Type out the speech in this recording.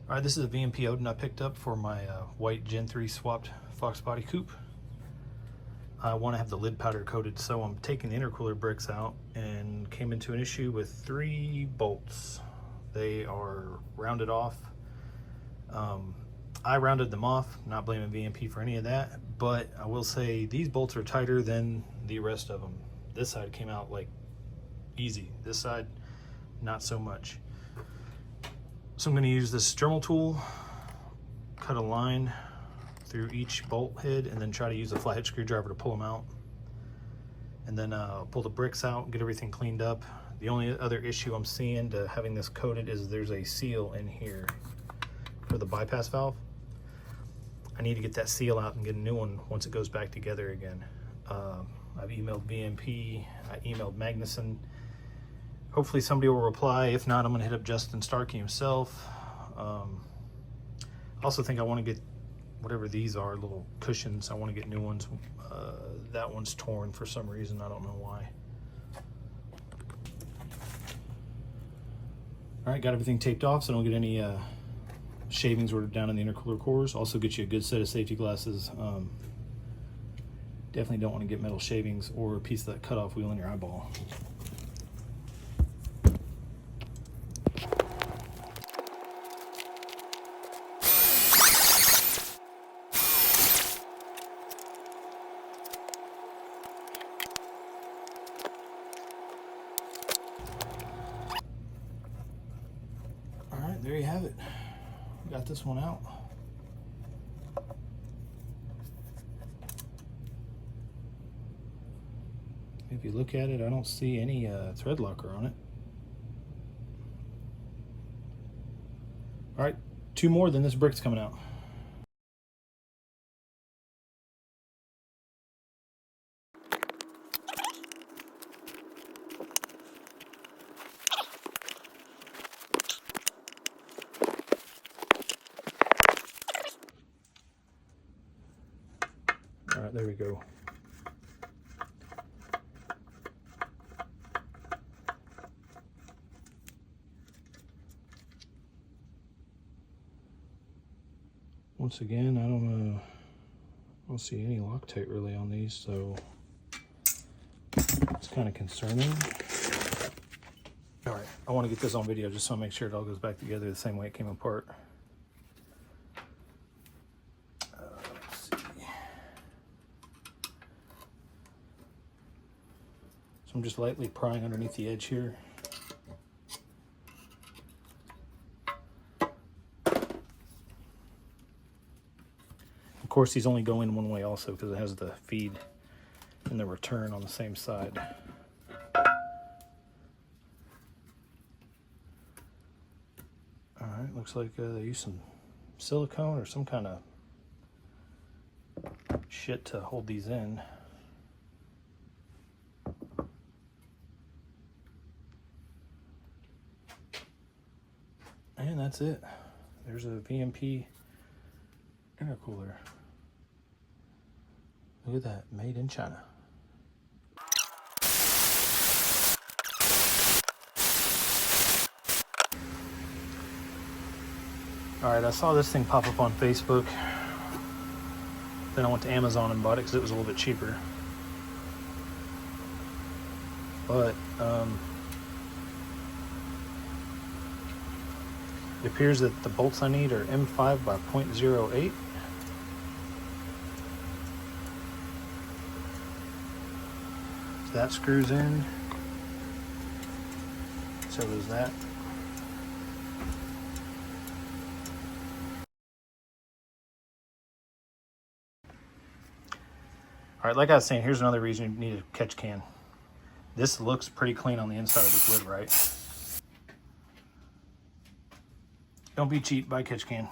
All right, this is a VMP Odin I picked up for my white Gen 3 swapped Fox body coupe. I want to have the lid powder coated, so I'm taking the intercooler bricks out and came into an issue with 3 bolts. They are rounded off. I rounded them off, not blaming VMP for any of that, but I will say these bolts are tighter than the rest of them. This side came out like easy. This side, not so much. So I'm going to use this Dremel tool, cut a line through each bolt head, and then try to use a flathead screwdriver to pull them out. And then pull the bricks out, get everything cleaned up. The only other issue I'm seeing to having this coated is there's a seal in here for the bypass valve. I need to get that seal out and get a new one once it goes back together again. I've emailed VMP, I emailed Magnuson. Hopefully somebody will reply. If not, I'm gonna hit up Justin Starkey himself. I also think I wanna get whatever these are, little cushions. I wanna get new ones. That one's torn for some reason, I don't know why. All right, got everything taped off so I don't get any shavings or down in the intercooler cores. Also get you a good set of safety glasses. Definitely don't want to get metal shavings or a piece of that cutoff wheel in your eyeball. All right, there you have it. Got this one out. If you look at it, I don't see any thread locker on it. All right, 2 more, then this brick's coming out. All right, there we go. Once again, I don't see any Loctite really on these, so it's kind of concerning. All right, I want to get this on video just so I make sure it all goes back together the same way it came apart. Let's see. So I'm just lightly prying underneath the edge here. Of course, these only go in one way also because it has the feed and the return on the same side. All right, looks like they use some silicone or some kind of shit to hold these in. And that's it. There's a VMP intercooler. Look at that, made in China. All right, I saw this thing pop up on Facebook. Then I went to Amazon and bought it because it was a little bit cheaper. But it appears that the bolts I need are M5 by 0.08. So that screws in. So there's that. All right, like I was saying, here's another reason you need a catch can. This looks pretty clean on the inside of this lid, right? Don't be cheap, buy a catch can.